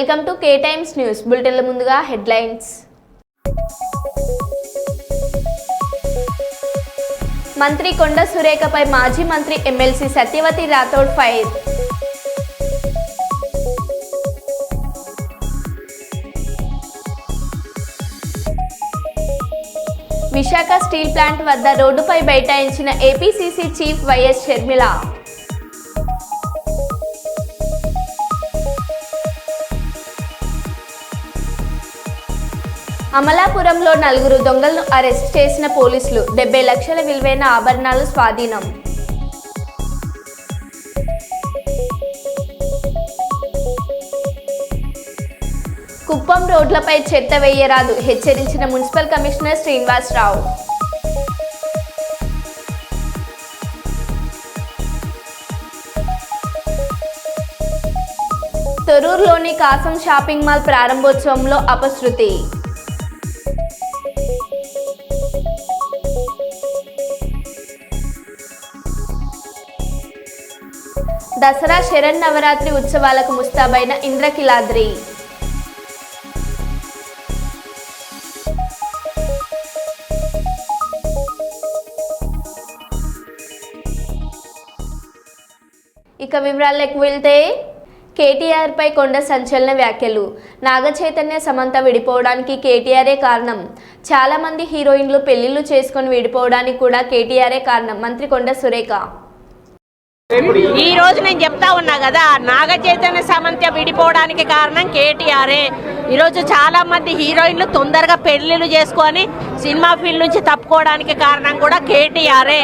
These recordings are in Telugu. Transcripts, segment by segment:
Welcome to K Times news బులెటిన్ల ముందుగా హెడ్లైన్స్. మంత్రి కొండ సురేఖపై మాజీ మంత్రి MLC Satyavathi Rathod fire. Visakha steel plant వద్ద రోడ్డుపై బైఠాయించిన ఏపీసీసీ చీఫ్ వైఎస్ షర్మిల. అమలాపురంలో 4 దొంగలను అరెస్ట్ చేసిన పోలీసులు. 70 లక్షల విలువైన ఆభరణాలు స్వాధీనం. కుప్పం రోడ్లపై చెత్త వేయరాదు హెచ్చరించిన మున్సిపల్ కమిషనర్ శ్రీనివాసరావు. తొర్రూరులోని కాసం షాపింగ్ మాల్ ప్రారంభోత్సవంలో అపశృతి. దసరా శరన్నవరాత్రి ఉత్సవాలకు ముస్తాబైన ఇంద్రకీలాద్రి. ఇక వివరాలకు వెళ్తే కేటీఆర్ పై కొండ సంచలన వ్యాఖ్యలు. నాగచైతన్య సమంత విడిపోవడానికి కేటీఆరే కారణం. చాలా మంది హీరోయిన్లు పెళ్లిళ్లు చేసుకొని విడిపోవడానికి కూడా కేటీఆరే కారణం. మంత్రి కొండ సురేఖ. ఈ రోజు నేను చెప్తా ఉన్నా కదా, నాగచైతన్య సమంత విడిపోవడానికి కారణం కేటీఆరే. ఈరోజు చాలా మంది హీరోయిన్లు తొందరగా పెళ్లిళ్ళు చేసుకొని సినిమా ఫీల్డ్ నుంచి తప్పుకోవడానికి కారణం కూడా కేటీఆరే.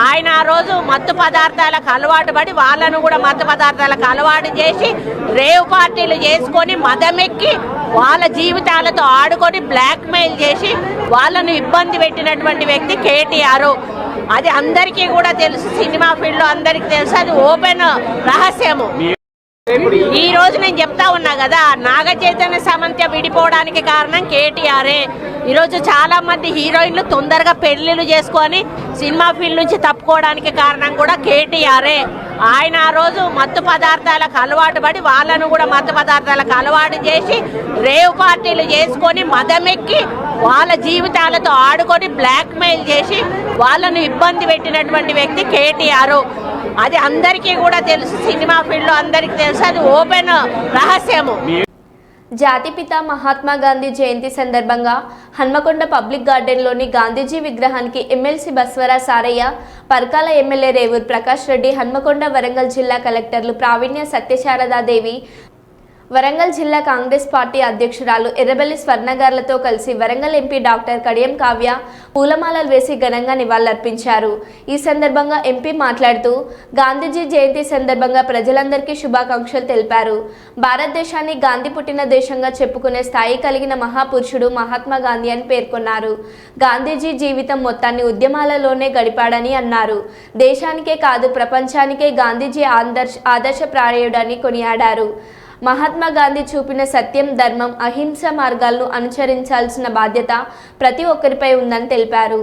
ఆయన ఆ రోజు మత్తు పదార్థాలకు అలవాటు పడి వాళ్ళను కూడా మత్తు పదార్థాలకు అలవాటు చేసి రేవ్ పార్టీలు చేసుకొని మదమెక్కి వాళ్ళ జీవితాలతో ఆడుకొని బ్లాక్ మెయిల్ చేసి వాళ్ళను ఇబ్బంది పెట్టినటువంటి వ్యక్తి కేటీఆర్. అది అందరికీ కూడా తెలుసు, సినిమా ఫీల్డ్ లో అందరికీ తెలుసు, అది ఓపెన్ రహస్యము. ఈ రోజు నేను చెప్తా ఉన్నా కదా, నాగచైతన్య సమంత విడిపోవడానికి కారణం కేటీఆరే. ఈరోజు చాలా మంది హీరోయిన్లు తొందరగా పెళ్లిళ్ళు చేసుకొని సినిమా ఫీల్డ్ నుంచి తప్పుకోవడానికి కారణం కూడా కేటీఆరే. ఆయన ఆ రోజు మత్తు పదార్థాలకు అలవాటు పడి వాళ్ళను కూడా మత్తు పదార్థాలకు అలవాటు చేసి రేవ్ పార్టీలు చేసుకొని మదమెక్కి వాళ్ళ జీవితాలతో ఆడుకొని బ్లాక్ మెయిల్ చేసి వాళ్ళను ఇబ్బంది పెట్టినటువంటి వ్యక్తి కేటీఆర్. అది అందరికీ కూడా తెలుసు, సినిమా ఫీల్డ్ లో అందరికీ తెలుసు, అది ఓపెన్ రహస్యము. జాతిపిత మహాత్మా గాంధీ జయంతి సందర్భంగా హన్మకొండ పబ్లిక్ గార్డెన్లోని గాంధీజీ విగ్రహానికి ఎమ్మెల్సీ బస్వరా సారయ్య, పర్కాల ఎమ్మెల్యే రేవూర్ ప్రకాష్ రెడ్డి, హన్మకొండ వరంగల్ జిల్లా కలెక్టర్లు ప్రావీణ్య సత్యశారదాదేవి, వరంగల్ జిల్లా కాంగ్రెస్ పార్టీ అధ్యక్షురాలు ఎర్రబెల్లి స్వర్ణగార్లతో కలిసి వరంగల్ ఎంపీ డాక్టర్ కడియం కావ్య పూలమాలలు వేసి ఘనంగా నివాళులర్పించారు. ఈ సందర్భంగా ఎంపీ మాట్లాడుతూ గాంధీజీ జయంతి సందర్భంగా ప్రజలందరికీ శుభాకాంక్షలు తెలిపారు. భారతదేశాన్ని గాంధీ పుట్టిన దేశంగా చెప్పుకునే స్థాయి కలిగిన మహాపురుషుడు మహాత్మా గాంధీ అని పేర్కొన్నారు. గాంధీజీ జీవితం మొత్తాన్ని ఉద్యమాలలోనే గడిపాడని అన్నారు. దేశానికే కాదు ప్రపంచానికే గాంధీజీ ఆదర్శప్రాయుడని కొనియాడారు. మహాత్మా గాంధీ చూపిన సత్యం, ధర్మం, అహింస మార్గాలను అనుసరించాల్సిన బాధ్యత ప్రతి ఒక్కరిపై ఉందని తెలిపారు.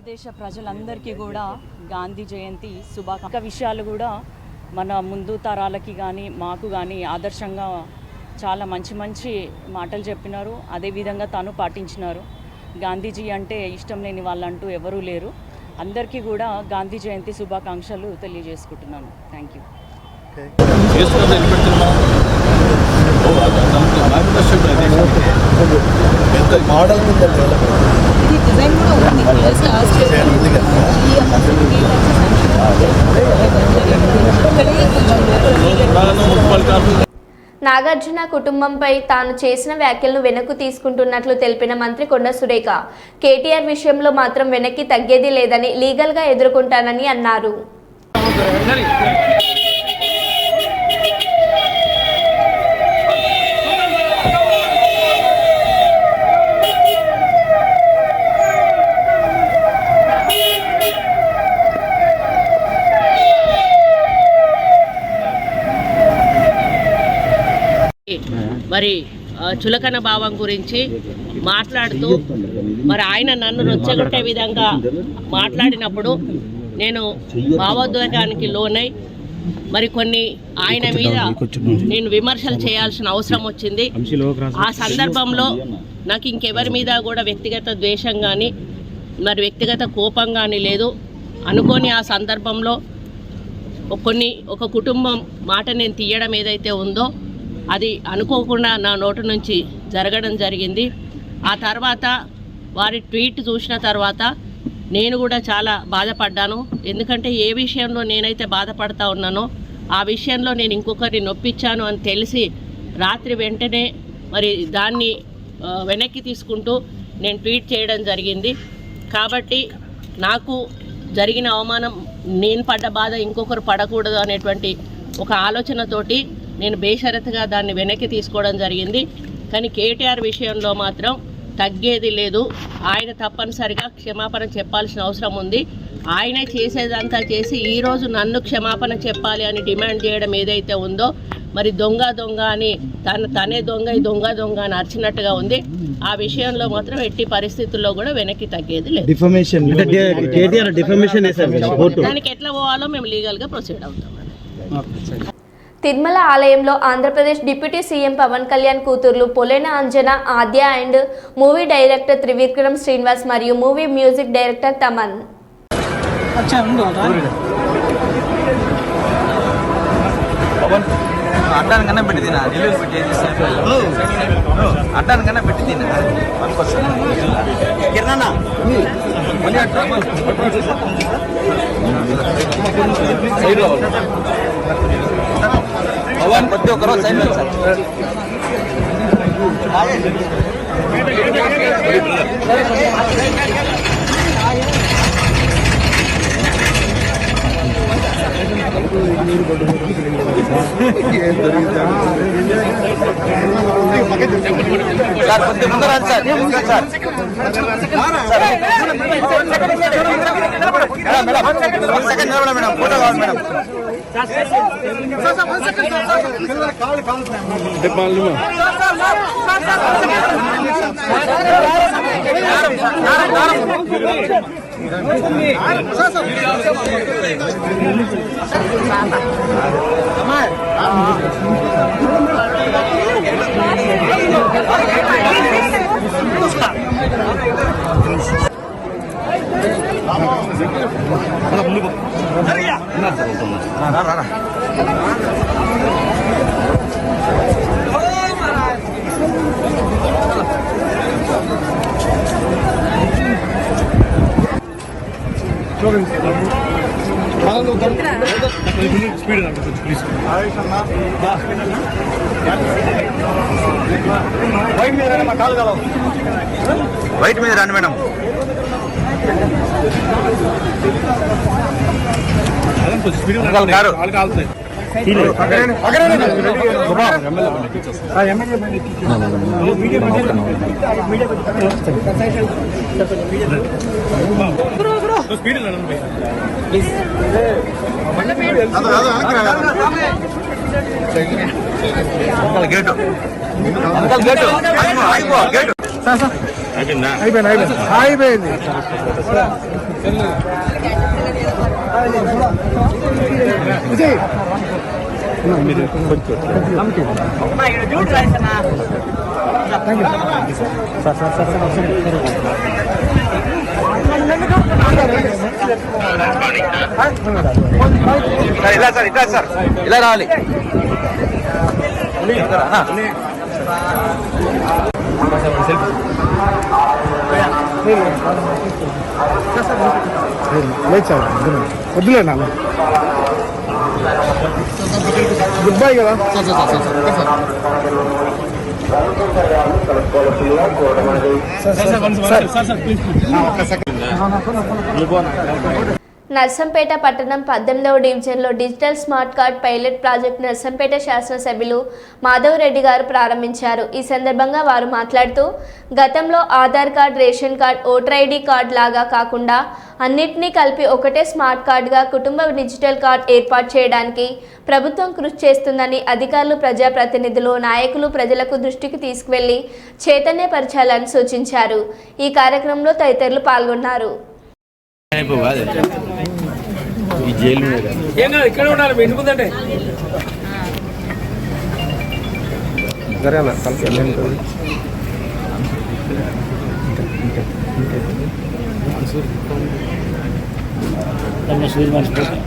దేశ ప్రజలందరికీ కూడా గాంధీ జయంతి శుభాకాంక్షలు. విషయాలు కూడా మన ముందు తరాలకి కానీ మాకు కానీ ఆదర్శంగా చాలా మంచి మంచి మాటలు చెప్పినారు. అదేవిధంగా తాను పాటించినారు. గాంధీజీ అంటే ఇష్టం లేని వాళ్ళంటూ ఎవరూ లేరు. అందరికీ కూడా గాంధీ జయంతి శుభాకాంక్షలు తెలియజేసుకుంటున్నాను. Thank you. నాగార్జున కుటుంబంపై తాను చేసిన వ్యాఖ్యలను వెనక్కు తీసుకుంటున్నట్లు తెలిపిన మంత్రి కొండ సురేఖ, కేటీఆర్ విషయంలో మాత్రం వెనక్కి తగ్గేది లేదని, లీగల్గా ఎదుర్కొంటానని అన్నారు. మరి చులకన భావం గురించి మాట్లాడుతూ మరి ఆయన నన్ను నొచ్చగొట్టే విధంగా మాట్లాడినప్పుడు నేను భావోద్వేగానికి లోనై మరి కొన్ని ఆయన మీద నేను విమర్శలు చేయాల్సిన అవసరం వచ్చింది. ఆ సందర్భంలో నాకు ఇంకెవరి మీద కూడా వ్యక్తిగత ద్వేషం కానీ మరి వ్యక్తిగత కోపం కానీ లేదు. అనుకోని ఆ సందర్భంలో ఒక కుటుంబం మాట నేను తీయడం ఏదైతే ఉందో అది అనుకోకుండా నా నోటి నుంచి జరగడం జరిగింది. ఆ తర్వాత వారి ట్వీట్ చూసిన తర్వాత నేను కూడా చాలా బాధపడ్డాను. ఎందుకంటే ఏ విషయంలో నేనైతే బాధపడతా ఉన్నానో ఆ విషయంలో నేను ఇంకొకరిని నొప్పించాను అని తెలిసి రాత్రి వెంటనే మరి దాన్ని వెనక్కి తీసుకుంటూ నేను ట్వీట్ చేయడం జరిగింది. కాబట్టి నాకు జరిగిన అవమానం, నేను పడ్డ బాధ ఇంకొకరు పడకూడదు అనేటువంటి ఒక ఆలోచనతోటి నేను బేషరతుగా దాన్ని వెనక్కి తీసుకోవడం జరిగింది. కానీ కేటీఆర్ విషయంలో మాత్రం తగ్గేది లేదు. ఆయన తప్పనిసరిగా క్షమాపణ చెప్పాల్సిన అవసరం ఉంది. ఆయనే చేసేదంతా చేసి ఈరోజు నన్ను క్షమాపణ చెప్పాలి అని డిమాండ్ చేయడం ఏదైతే ఉందో మరి దొంగ అని తనే దొంగ అని అరిచినట్టుగా ఉంది. ఆ విషయంలో మాత్రం ఎట్టి పరిస్థితుల్లో కూడా వెనక్కి తగ్గేది లేదు. దానికి ఎట్లా పోవాలో మేము లీగల్గా ప్రొసీడ్ అవుతాం. తిరుమల ఆలయంలో ఆంధ్రప్రదేశ్ డిప్యూటీ సీఎం పవన్ కళ్యాణ్ కూతుర్లు Polena Anjana, Aadya and movie director Trivikram Srinivas మరియు మూవీ మ్యూజిక్ డైరెక్టర్ తమన్. అడ్డానికన్నా పెట్టి తినా నిలువు పెట్టి అడ్డానికన్నా పెట్టి తినా కిరణా పవన్ ప్రతి ఒక్కరూ సైన్ సార్. సార్ కొద్ది ముందర సార్ సెకండ్ నిలబడ మేడం, ఫోటో కావాలి మేడం. వైట్ మీద రండి మేడం. గారు గేటు గేటు అయిపోయింది. ఇలా సార్ ఇట్లా సార్ ఇలా రావాలి. వద్దులే నాన్న గుడ్ బై కదా. నర్సంపేట పట్టణం 18వ డివిజన్లో digital smart card pilot project Narsampet శాసనసభ్యులు మాధవ్ రెడ్డి గారు ప్రారంభించారు. ఈ సందర్భంగా వారు మాట్లాడుతూ గతంలో Aadhaar card, ration card, voter ID card లాగా కాకుండా అన్నిటినీ కలిపి ఒకటే స్మార్ట్ కార్డుగా కుటుంబ డిజిటల్ కార్డ్ ఏర్పాటు చేయడానికి ప్రభుత్వం కృషి చేస్తుందని అధికారులు, ప్రజాప్రతినిధులు, నాయకులు ప్రజలకు దృష్టికి తీసుకువెళ్లి చైతన్యపరచాలని సూచించారు. ఈ కార్యక్రమంలో తదితరులు పాల్గొన్నారు. ఈ జైలు ఏం కాదు, ఇక్కడ ఉండాలి. మీ ఇంటి ముందంటే సూర్యుడు మర్చిపోతాం,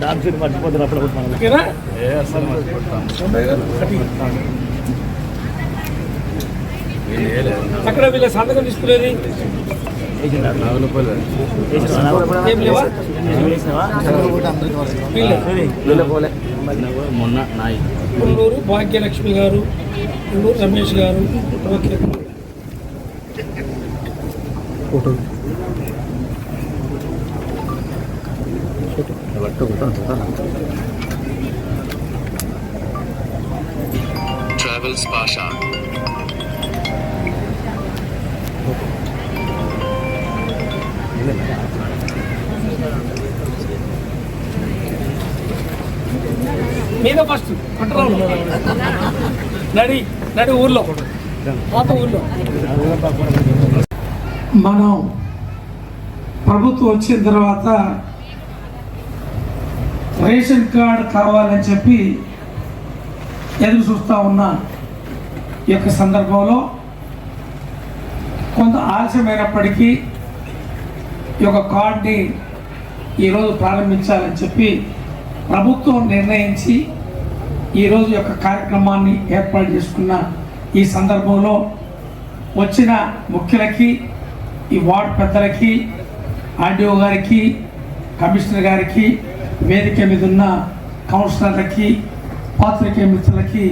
దాని సూర్యుడు మర్చిపోతారు. అప్పుడు ఓకేనా? అక్కడ వీళ్ళ సంతకం తీసుకునేది ఏం లేవా? మొన్న నాయి పుల్లూరు భాగ్యలక్ష్మి గారు, పుల్లూరు రమేష్ గారు. Okay, Travels Pasha. మీద ఫస్ట్ పట్టణంలో నడి ఊర్లో, పాత ఊర్లో మనం ప్రభుత్వం వచ్చిన తర్వాత రేషన్ కార్డు కావాలని చెప్పి ఎదురు చూస్తూ ఉన్న ఈ యొక్క సందర్భంలో కొంత ఆలస్యమైనప్పటికీ ఈ యొక్క కార్డుని ఈరోజు ప్రారంభించాలని చెప్పి ప్రభుత్వం నిర్ణయించి ఈరోజు యొక్క కార్యక్రమాన్ని ఏర్పాటు చేసుకున్న ఈ సందర్భంలో వచ్చిన ముఖ్యులకి, ఈ వార్డు పెద్దలకి, ఆర్డీఓ గారికి, కమిషనర్ గారికి, వేదిక మీద ఉన్న కౌన్సిలర్లకి, పాత్రికేయ మిత్రులకి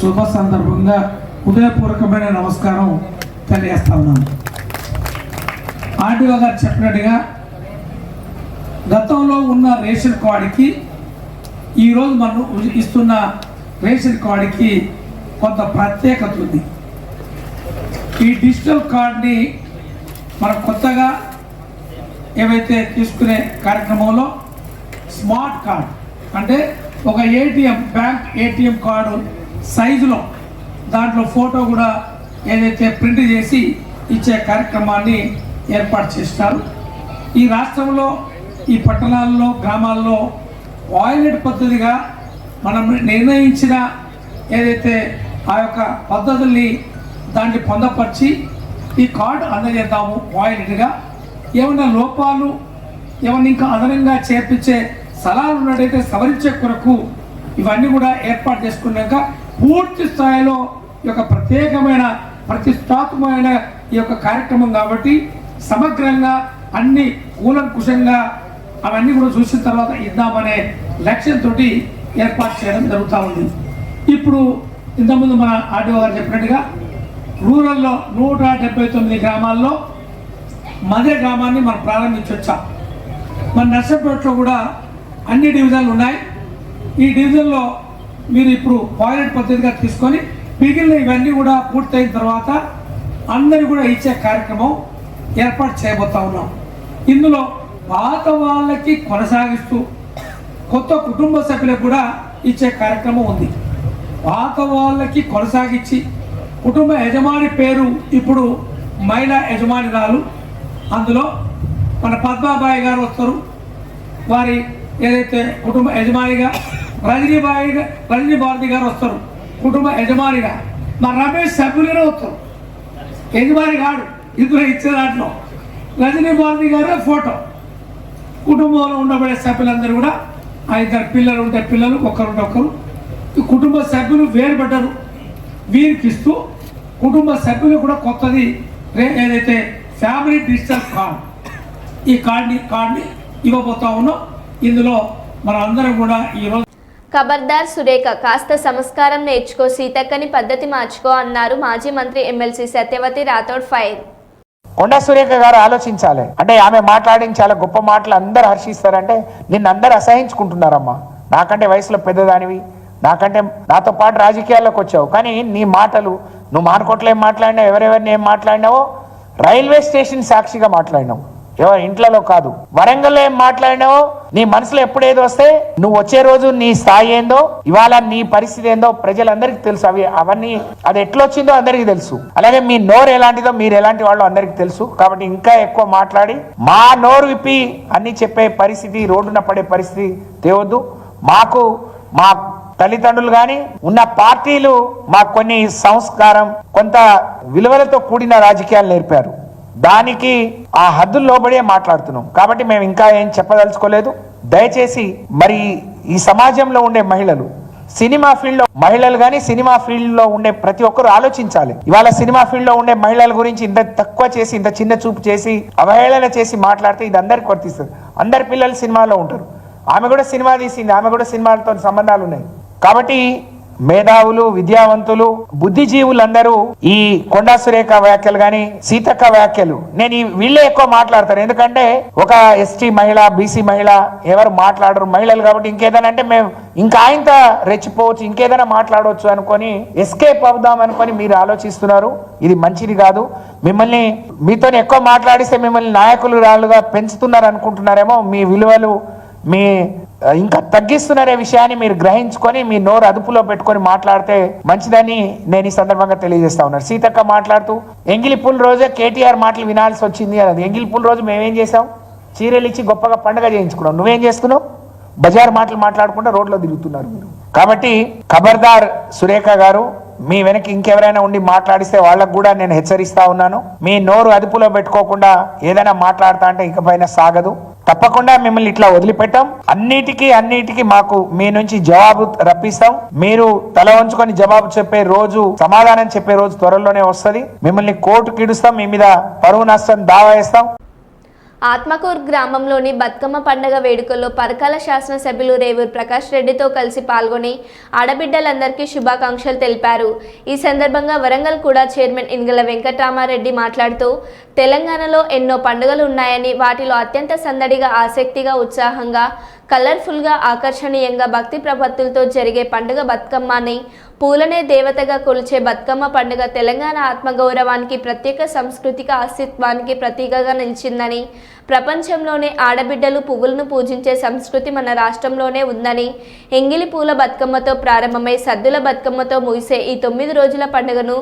శుభ సందర్భంగా హృదయపూర్వకమైన నమస్కారం తెలియజేస్తా ఉన్నాను. ఆర్డీఓ గారు చెప్పినట్టుగా గతంలో ఉన్న రేషన్ కార్డుకి ఈరోజు మనం ఇస్తున్న రేషన్ కార్డుకి కొంత ప్రత్యేకత ఉంది. ఈ డిజిటల్ కార్డ్ని మనం కొత్తగా ఏవైతే తీసుకునే కార్యక్రమంలో స్మార్ట్ కార్డ్ అంటే ఒక ఏటీఎం, బ్యాంక్ ఏటీఎం కార్డు సైజులో దాంట్లో ఫోటో కూడా ఏదైతే ప్రింట్ చేసి ఇచ్చే కార్యక్రమాన్ని ఏర్పాటు చేస్తారు. ఈ రాష్ట్రంలో, ఈ పట్టణాల్లో, గ్రామాల్లో వాయిలెట్ పద్ధతిగా మనం నిర్ణయించిన ఏదైతే ఆ యొక్క పద్ధతుల్ని దాన్ని పొందపరిచి ఈ కార్డు అందజేద్దాము వాయిలెట్గా. ఏమైనా లోపాలు, ఏమైనా ఇంకా అదనంగా చేర్పించే సలహాలు ఉన్నట్టయితే సవరించే కొరకు ఇవన్నీ కూడా ఏర్పాటు చేసుకున్నాక పూర్తి స్థాయిలో ఈ యొక్క ప్రత్యేకమైన ప్రతిష్టాత్మకమైన ఈ యొక్క కార్యక్రమం కాబట్టి సమగ్రంగా అన్ని కూలంకుషంగా అవన్నీ కూడా చూసిన తర్వాత ఇద్దామనే లక్ష్యంతో ఏర్పాటు చేయడం జరుగుతూ ఉంది. ఇప్పుడు ఇంతకుముందు మన ఆర్డీఓ గారు చెప్పినట్టుగా రూరల్లో 179 గ్రామాల్లో మధ్య గ్రామాన్ని మనం ప్రారంభించొచ్చాం. మన నర్సంపేటలో కూడా అన్ని డివిజన్లు ఉన్నాయి. ఈ డివిజన్లో మీరు ఇప్పుడు పైలట్ పద్ధతిగా తీసుకొని మిగిలిన ఇవన్నీ కూడా పూర్తయిన తర్వాత అందరికీ కూడా ఇచ్చే కార్యక్రమం ఏర్పాటు చేయబోతా ఉన్నాం. ఇందులో పాత వాళ్ళకి కొనసాగిస్తూ కొత్త కుటుంబ సభ్యులకు కూడా ఇచ్చే కార్యక్రమం ఉంది. పాత వాళ్ళకి కొనసాగించి కుటుంబ యజమాని పేరు ఇప్పుడు మహిళా యజమానిరాలు, అందులో మన పద్మాబాయి గారు వస్తారు. వారి ఏదైతే కుటుంబ యజమానిగా రజనీ భారతి గారు వస్తారు కుటుంబ యజమానిగా. మన రమేష్ సభ్యులుగానే వస్తారు, యజమాని కాడు. ఇందులో ఇచ్చే దాంట్లో రజనీ భారతి గారే ఫోటో. కుటుంబంలో ఉండబడే సభ్యులందరూ కూడా 5 పిల్లలు ఉంటే పిల్లలు, ఒకరుంటే ఒకరు. ఈ కుటుంబ సభ్యులు వేరుపడ్డారు. వీరికి ఇస్తూ కుటుంబ సభ్యులు కూడా కొత్తది ఏదైతే ఫ్యామిలీ డిజిటల్ కార్డ్, ఈ కార్డ్ని ఇవ్వబోతా ఉన్నాం. ఇందులో మన అందరం కూడా ఈరోజు ఖబర్దార్ సురేఖ, కాస్త సంస్కారం నేర్చుకో, సీతక్కని పద్ధతి మార్చుకో అన్నారు మాజీ మంత్రి ఎమ్మెల్సీ సత్యవతి రాథోడ్ ఫైర్. కొండా సురేఖ గారు ఆలోచించాలి. అంటే ఆమె మాట్లాడిన చాలా గొప్ప మాటలు అందరు హర్షిస్తారంటే నిన్ను అందరు అసహించుకుంటున్నారమ్మా. నాకంటే వయసులో పెద్దదానివి, నాతో పాటు రాజకీయాల్లోకి వచ్చావు, కానీ నీ మాటలు నువ్వు మానుకోట్లో ఏం మాట్లాడినావు, ఎవరెవరిని ఏం మాట్లాడినావో రైల్వే స్టేషన్ సాక్షిగా మాట్లాడినావు, ఎవరి ఇంట్లలో కాదు. వరంగల్లో ఏం మాట్లాడినావో నీ మనసులో ఎప్పుడేదో వస్తే నువ్వు వచ్చే రోజు నీ స్థాయి ఏందో, ఇవాళ నీ పరిస్థితి ఏందో ప్రజలందరికీ తెలుసు. అవన్నీ అది ఎట్లొచ్చిందో అందరికీ తెలుసు. అలాగే మీ నోరు ఎలాంటిదో మీరు ఎలాంటి వాళ్ళు అందరికీ తెలుసు. కాబట్టి ఇంకా ఎక్కువ మాట్లాడి మా నోరు విప్పి అన్ని చెప్పే పరిస్థితి, రోడ్డున పడే పరిస్థితి తేవద్దు. మాకు మా తల్లిదండ్రులు కానీ ఉన్న పార్టీలు మాకు కొన్ని సంస్కారం, కొంత విలువలతో కూడిన రాజకీయాలు నేర్పారు. దానికి ఆ హద్దులు లోబడే మాట్లాడుతున్నాం. కాబట్టి మేము ఇంకా ఏం చెప్పదలుచుకోలేదు. దయచేసి మరి ఈ సమాజంలో ఉండే మహిళలు, సినిమా ఫీల్డ్ లో మహిళలు కానీ సినిమా ఫీల్డ్ లో ఉండే ప్రతి ఒక్కరు ఆలోచించాలి. ఇవాళ సినిమా ఫీల్డ్ లో ఉండే మహిళల గురించి ఇంత తక్కువ చేసి, ఇంత చిన్న చూపు చేసి, అవహేళన చేసి మాట్లాడితే ఇది అందరికి వర్తిస్తుంది. అందరి పిల్లలు సినిమాలో ఉంటారు. ఆమె కూడా సినిమా తీసింది, ఆమె కూడా సినిమాలతో సంబంధాలు ఉన్నాయి. కాబట్టి మేధావులు, విద్యావంతులు, బుద్ధిజీవులందరూ ఈ కొండా సురేఖ వ్యాఖ్యలు కానీ సీతక్క వ్యాఖ్యలు నేను వీళ్ళే ఎక్కువ మాట్లాడతారు. ఎందుకంటే ఒక ఎస్టీ మహిళ, బీసీ మహిళ ఎవరు మాట్లాడరు, మహిళలు కాబట్టి ఇంకేదైనా అంటే మేము ఇంకా ఆయనతో రెచ్చిపోవచ్చు, ఇంకేదైనా మాట్లాడవచ్చు అనుకొని ఎస్కేప్ అవుదాం అనుకొని మీరు ఆలోచిస్తున్నారు. ఇది మంచిది కాదు. మిమ్మల్ని మీతో ఎక్కువ మాట్లాడిస్తే మిమ్మల్ని నాయకులు రాళ్ళుగా పెంచుతున్నారు అనుకుంటున్నారేమో. మీ విలువలు మీ ఇంకా తగ్గిస్తున్నారే విషయాన్ని మీరు గ్రహించుకొని మీ నోరు అదుపులో పెట్టుకొని మాట్లాడితే మంచిదని నేను ఈ సందర్భంగా తెలియజేస్తా ఉన్నాను. సీతక్క మాట్లాడుతూ ఎంగిలిపూల రోజే కేటీఆర్ మాటలు వినాల్సి వచ్చింది అన్నది. ఎంగిలిపూల రోజు మేమేం చేసాం? చీరలు ఇచ్చి గొప్పగా పండుగ చేయించుకున్నాం. నువ్వేం చేసుకున్నావు? బజార్ మాటలు మాట్లాడుకుంటూ రోడ్లో తిరుగుతున్నారు మీరు. కాబట్టి ఖబర్దార్ సురేఖ గారు, మీ వెనక ఇంకెవరైనా ఉండి మాట్లాడిస్తే వాళ్ళకు కూడా నేను హెచ్చరిస్తా ఉన్నాను. మీ నోరు అదుపులో పెట్టుకోకుండా ఏదైనా మాట్లాడతా అంటే ఇకపైన సాగదు. తప్పకుండా మిమ్మల్ని ఇట్లా వదిలిపెట్టాం. అన్నిటికీ మాకు మీ నుంచి జవాబు రప్పిస్తాం. మీరు తల వంచుకొని జవాబు చెప్పే రోజు, సమాధానం చెప్పే రోజు త్వరలోనే వస్తుంది. మిమ్మల్ని కోర్టుకి ఇడుస్తాం, మీ మీద పరువు నష్టం దావా వేస్తాం. ఆత్మకూరు గ్రామంలోని బతుకమ్మ పండుగ వేడుకల్లో పరకాల శాసనసభ్యులు రేవూరు ప్రకాష్ రెడ్డితో కలిసి పాల్గొని ఆడబిడ్డలందరికీ శుభాకాంక్షలు తెలిపారు. ఈ సందర్భంగా వరంగల్ కూడా చైర్మన్ ఇంగల వెంకటరామారెడ్డి మాట్లాడుతూ తెలంగాణలో ఎన్నో పండుగలు ఉన్నాయని, వాటిలో అత్యంత సందడిగా, ఆసక్తిగా, ఉత్సాహంగా, కలర్ఫుల్గా, ఆకర్షణీయంగా భక్తి ప్రపత్తులతో జరిగే పండుగ బతుకమ్మ అని, పూలనే దేవతగా కొలిచే బతుకమ్మ పండుగ తెలంగాణ ఆత్మగౌరవానికి, ప్రత్యేక సాంస్కృతిక అస్తిత్వానికి ప్రతీకగా నిలిచిందని, ప్రపంచంలోనే ఆడబిడ్డలు పువ్వులను పూజించే సంస్కృతి మన రాష్ట్రంలోనే ఉందని, ఎంగిలి పూల బతుకమ్మతో ప్రారంభమై సద్దుల బతుకమ్మతో ముగిసే ఈ 9 రోజుల పండుగను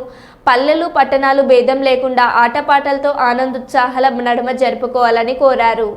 పల్లెలు పట్టణాలు భేదం లేకుండా ఆటపాటలతో ఆనందోత్సాహాల నడుమ జరుపుకోవాలని కోరారు.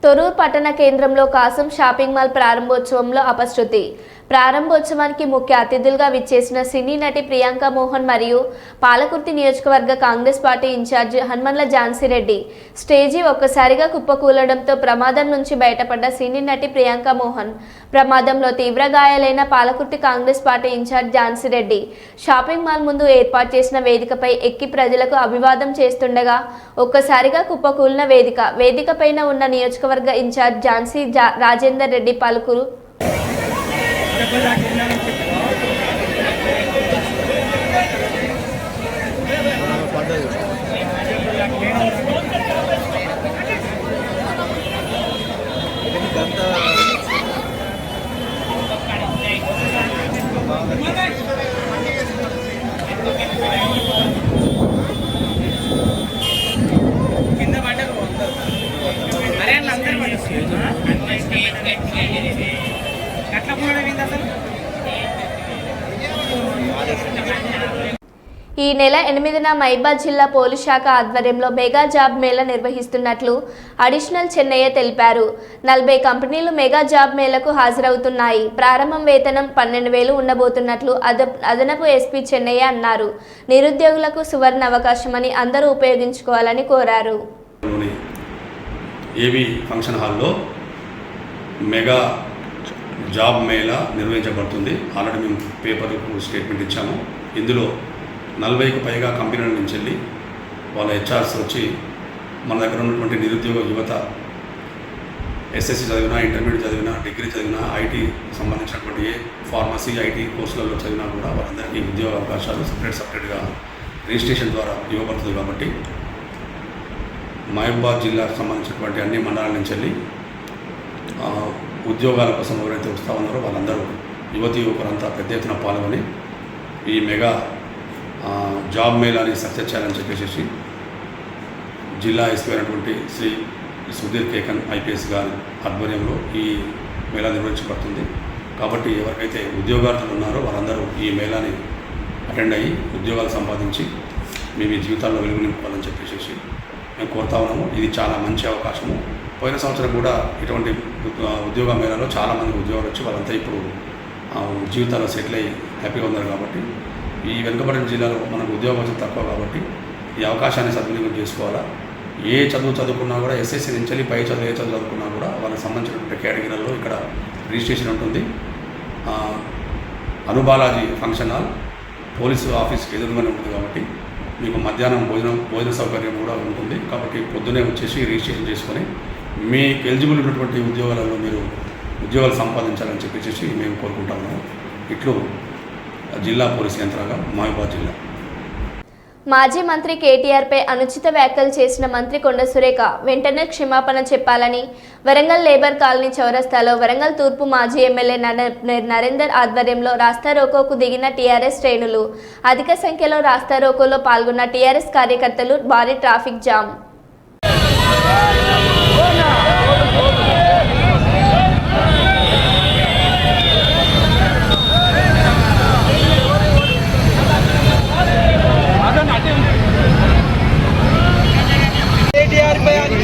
తొర్రూరు పట్టణ కేంద్రంలో కాసం షాపింగ్ మాల్ ప్రారంభోత్సవంలో అపశృతి. ప్రారంభోత్సవానికి ముఖ్య అతిథులుగా విచ్చేసిన సినీ నటి ప్రియాంక మోహన్ మరియు పాలకుర్తి నియోజకవర్గ Congress party in charge Hanumandla Jhansi Reddy stage ఒక్కసారిగా కుప్పకూలడంతో ప్రమాదం నుంచి బయటపడ్డ సినీ నటి ప్రియాంక మోహన్, ప్రమాదంలో తీవ్ర గాయాలైన Palakurthi Congress party in charge Jhansi Reddy shopping mall ముందు ఏర్పాటు చేసిన వేదికపై ఎక్కి ప్రజలకు అభివాదం చేస్తుండగా ఒక్కసారిగా కుప్పకూలిన వేదిక పైన ఉన్న నియోజకవర్గ ఇన్ఛార్జ్ ఝాన్సీ రాజేందర్ రెడ్డి పలుకురు ఈ నెల 8న మహిబాద్ జిల్లా పోలీస్ శాఖ ఆధ్వర్యంలో మెగా జాబ్ మేళా నిర్వహిస్తున్నట్లు అడిషనల్ చెన్నయ్య తెలిపారు. 40 కంపెనీలు మెగా జాబ్ మేళాకు హాజరవుతున్నాయి. ప్రారంభం వేతనం 12,000 ఉండబోతున్నట్లు అదనపు ఎస్పీ చెన్నయ్య అన్నారు. నిరుద్యోగులకు సువర్ణ అవకాశమని అందరూ ఉపయోగించుకోవాలని కోరారు. ఏవి ఫంక్షన్ హాల్లో మెగా జాబ్ మేళా నిర్వహించబడుతుంది. ఆల్రెడీ మేము పేపర్కు స్టేట్మెంట్ ఇచ్చాము. ఇందులో 40కి పైగా కంపెనీల నుంచి వెళ్ళి వాళ్ళ హెచ్ఆర్స్ వచ్చి మన దగ్గర ఉన్నటువంటి నిరుద్యోగ యువత ఎస్ఎస్సి చదివినా, ఇంటర్మీడియట్ చదివినా, డిగ్రీ చదివినా, ఐటీ సంబంధించినటువంటి ఫార్మసీ, ఐటీ కోర్సులలో చదివినా కూడా వాళ్ళందరికీ ఉద్యోగ అవకాశాలు సపరేట్గా రిజిస్ట్రేషన్ ద్వారా ఇవ్వబడుతుంది. కాబట్టి మహబూబాద్ జిల్లాకు సంబంధించినటువంటి అన్ని మండలాల నుంచి వెళ్ళి ఉద్యోగాల కోసం ఎవరైతే వస్తూ ఉన్నారో వాళ్ళందరూ యువకులంతా పెద్ద ఎత్తున పాల్గొని ఈ మెగా జాబ్ మేళాని సక్సెస్ చేయాలని చెప్పేసి జిల్లా ఎస్పీ అయినటువంటి శ్రీ సుధీర్ కేకన్ ఐపీఎస్ గారి ఆధ్వర్యంలో ఈ మేళా నిర్వహించబడుతుంది. కాబట్టి ఎవరికైతే ఉద్యోగార్థులు ఉన్నారో వారందరూ ఈ మేళాని అటెండ్ అయ్యి ఉద్యోగాలు సంపాదించి మేము ఈ జీవితాల్లో వెలుగు నింపుకోవాలని చెప్పేసి మేము కోరుతా ఉన్నాము. ఇది చాలా మంచి అవకాశము. పోయిన సంవత్సరం కూడా ఇటువంటి ఉద్యోగ మేళాలో చాలామంది ఉద్యోగాలు వచ్చి వాళ్ళంతా ఇప్పుడు జీవితాల్లో సెటిల్ అయ్యి హ్యాపీగా ఉన్నారు. కాబట్టి ఈ వెనుకబడిన జిల్లాలో మనకు ఉద్యోగం తక్కువ కాబట్టి ఈ అవకాశాన్ని సద్వినియోగం చేసుకోవాలా. ఏ చదువుకున్నా కూడా ఎస్ఎస్సీ నుంచి వెళ్ళి పై చదువు చదువుకున్నా కూడా వాళ్ళకి సంబంధించినటువంటి కేటగిరీలలో ఇక్కడ రిజిస్ట్రేషన్ ఉంటుంది. అనుబాలాజీ ఫంక్షన్ హాల్ పోలీసు ఆఫీస్కి ఎదురుగానే ఉంటుంది. కాబట్టి మీకు మధ్యాహ్నం భోజన సౌకర్యం కూడా ఉంటుంది. కాబట్టి పొద్దునే వచ్చేసి రిజిస్ట్రేషన్ చేసుకొని మీకు ఎలిజిబుల్ ఉన్నటువంటి ఉద్యోగాలలో మీరు ఉద్యోగాలు సంపాదించాలని చెప్పేసి మేము కోరుకుంటాము. ఇట్లు జిల్లా పోలీస్ యంత్రాంగం, మహబూబాద్ జిల్లా. మాజీ మంత్రి కేటీఆర్పై అనుచిత వ్యాఖ్యలు చేసిన మంత్రి కొండ సురేఖ వెంటనే క్షమాపణ చెప్పాలని వరంగల్ లేబర్ కాలనీ చౌరస్తాలో వరంగల్ తూర్పు మాజీ ఎమ్మెల్యే నరేందర్ ఆధ్వర్యంలో రాస్తారోకోకు దిగిన టీఆర్ఎస్ శ్రేణులు. అధిక సంఖ్యలో రాస్తారోకోలో పాల్గొన్న టీఆర్ఎస్ కార్యకర్తలు భారీ ట్రాఫిక్ జామ్.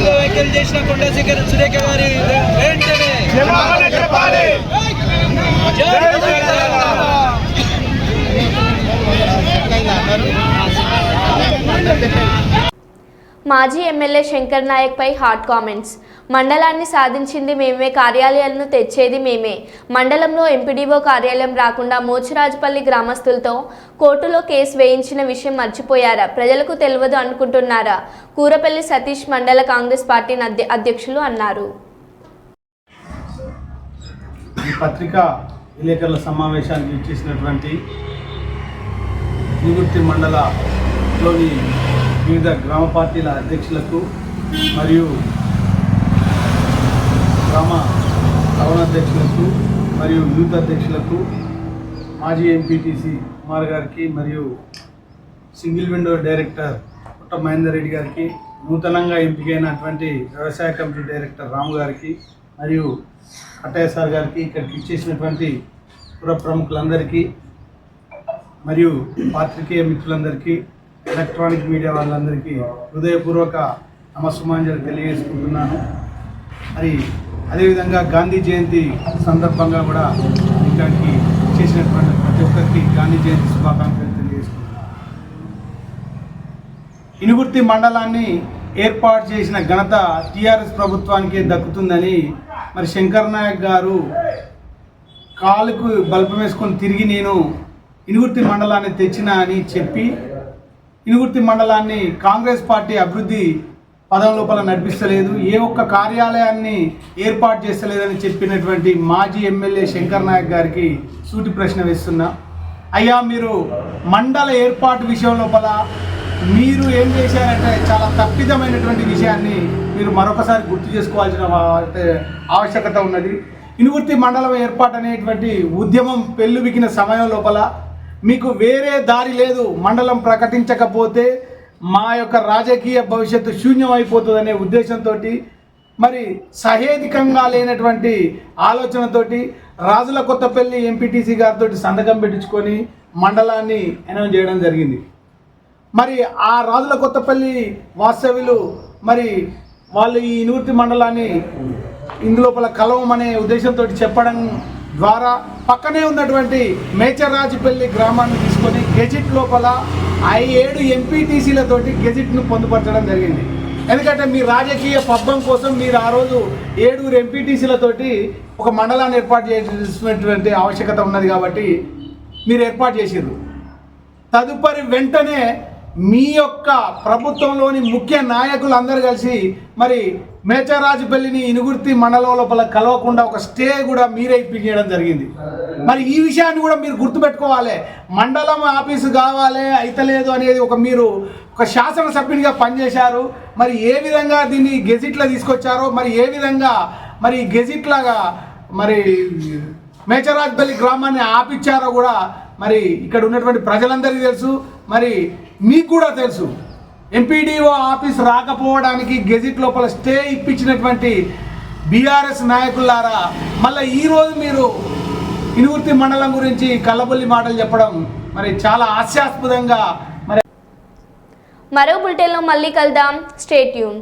వ్యాఖ్యలు చేసిన కొండ సురేఖ గారి వెంటనే మాజీ ఎమ్మెల్యే శంకర్ నాయక్ పై హాట్ కామెంట్స్. మండలాన్ని సాధించింది మేమే, కార్యాలయాలను తెచ్చేది మేమే. మండలంలో ఎంపీడీఓ కార్యాలయం రాకుండా మోచిరాజుపల్లి గ్రామస్తులతో కోర్టులో కేసు వేయించిన విషయం మర్చిపోయారా? ప్రజలకు తెలియదు అనుకుంటున్నారా? కూరపల్లి సతీష్ మండల కాంగ్రెస్ పార్టీ అధ్యక్షులు అన్నారు. ఈ పత్రికా విలేకరుల సమావేశానికి ఇచ్చేసినటువంటి నిగుర్తి మండలంలోని వివిధ గ్రామ పార్టీల అధ్యక్షులకు మరియు గ్రామ టౌన్ అధ్యక్షులకు మరియు యూత్ అధ్యక్షులకు, మాజీ ఎంపీటీసీ కుమార్ గారికి మరియు సింగిల్ విండో డైరెక్టర్ పుట్ట మహేందర్ రెడ్డి గారికి, నూతనంగా ఎంపికైనటువంటి వ్యవసాయ కమిటీ డైరెక్టర్ రాము గారికి మరియు కట్టయ్య సార్ గారికి, ఇక్కడికి ఇచ్చేసినటువంటి పుర ప్రముఖులందరికీ మరియు పాత్రికేయ మిత్రులందరికీ, ఎలక్ట్రానిక్ మీడియా వాళ్ళందరికీ హృదయపూర్వక నమస్సుమాంజలి తెలియజేసుకుంటున్నాను. మరి అదేవిధంగా గాంధీ జయంతి సందర్భంగా కూడా వేదికకి చేసినటువంటి ప్రతి ఒక్కరికి గాంధీ జయంతి శుభాకాంక్షలు తెలియజేసుకుంటున్నాను. ఇనుగుర్తి మండలాన్ని ఏర్పాటు చేసిన ఘనత టీఆర్ఎస్ ప్రభుత్వానికే దక్కుతుందని మరి శంకర్ నాయక్ గారు కాలుకు బల్బం వేసుకొని తిరిగి నేను ఇనుగుర్తి మండలాన్ని తెచ్చినా అని చెప్పి ఇనుగుర్తి మండలాన్ని కాంగ్రెస్ పార్టీ అభివృద్ధి పదం లోపల నడిపిస్తలేదు, ఏ ఒక్క కార్యాలయాన్ని ఏర్పాటు చేస్తలేదని చెప్పినటువంటి మాజీ ఎమ్మెల్యే శంకర్ నాయక్ గారికి సూటి ప్రశ్న వేస్తున్నా. అయ్యా, మీరు మండల ఏర్పాటు విషయం లోపల మీరు ఏం చేశారంటే చాలా తప్పిదమైనటువంటి విషయాన్ని మీరు మరొకసారి గుర్తు చేసుకోవాల్సిన ఆవశ్యకత ఉన్నది. ఇనుగుర్తి మండలం ఏర్పాటు అనేటువంటి ఉద్యమం పెళ్ళుబికిన సమయం లోపల మీకు వేరే దారి లేదు, మండలం ప్రకటించకపోతే మా యొక్క రాజకీయ భవిష్యత్తు శూన్యం అయిపోతుందనే ఉద్దేశంతో మరి సహేతుకంగా లేనటువంటి ఆలోచనతోటి రాజుల కొత్తపల్లి ఎంపీటీసీ గారితో సంతకం పెట్టించుకొని మండలాన్ని అనౌన్స్ చేయడం జరిగింది. మరి ఆ రాజుల కొత్తపల్లి వాస్తవ్యులు మరి వాళ్ళు ఈ ఇనుగుర్తి మండలాన్ని ఇందులోపల కలవమనే ఉద్దేశంతో చెప్పడం ద్వారా పక్కనే ఉన్నటువంటి మేచర్రాజుపల్లి గ్రామాన్ని తీసుకొని గెజిట్ లోపల 7 ఎంపీటీసీలతోటి గెజిట్ను పొందుపరచడం జరిగింది. ఎందుకంటే మీ రాజకీయ పబ్బం కోసం మీరు ఆ రోజు 7 ఎంపీటీసీలతోటి ఒక మండలాన్ని ఏర్పాటు చేయాల్సినటువంటి ఆవశ్యకత ఉన్నది కాబట్టి మీరు ఏర్పాటు చేసారు. తదుపరి వెంటనే మీ యొక్క ప్రభుత్వంలోని ముఖ్య నాయకులు అందరూ కలిసి మరి మేచర్రాజుపల్లిని ఇనుగుర్తి మండలం లోపల కలవకుండా ఒక స్టే కూడా మీరే ఇప్పించడం జరిగింది. మరి ఈ విషయాన్ని కూడా మీరు గుర్తుపెట్టుకోవాలి. మండలం ఆఫీసు కావాలి అయితలేదు అనేది మీరు ఒక శాసనసభ్యునిగా పనిచేశారు. మరి ఏ విధంగా దీన్ని గెజిట్లో తీసుకొచ్చారో, మరి ఏ విధంగా మరి గెజిట్ లాగా మరి మేచర్రాజుపల్లి గ్రామాన్ని ఆపిచ్చారో కూడా మరి ఇక్కడ ఉన్నటువంటి ప్రజలందరికీ తెలుసు, మరి మీకు కూడా తెలుసు. ఎంపీడీఓ ఆఫీస్ రాకపోవడానికి గెజిట్ లోపల స్టే ఇప్పించినటువంటి బీఆర్ఎస్ నాయకులారా మళ్ళీ ఈరోజు మీరు ఇనుగుర్తి మండలం గురించి కల్లబొల్లి మాటలు చెప్పడం మరి చాలా హాస్యాస్పదంగా. మరో బులెటిన్లో మళ్ళీ కలుద్దాం. Stay tune.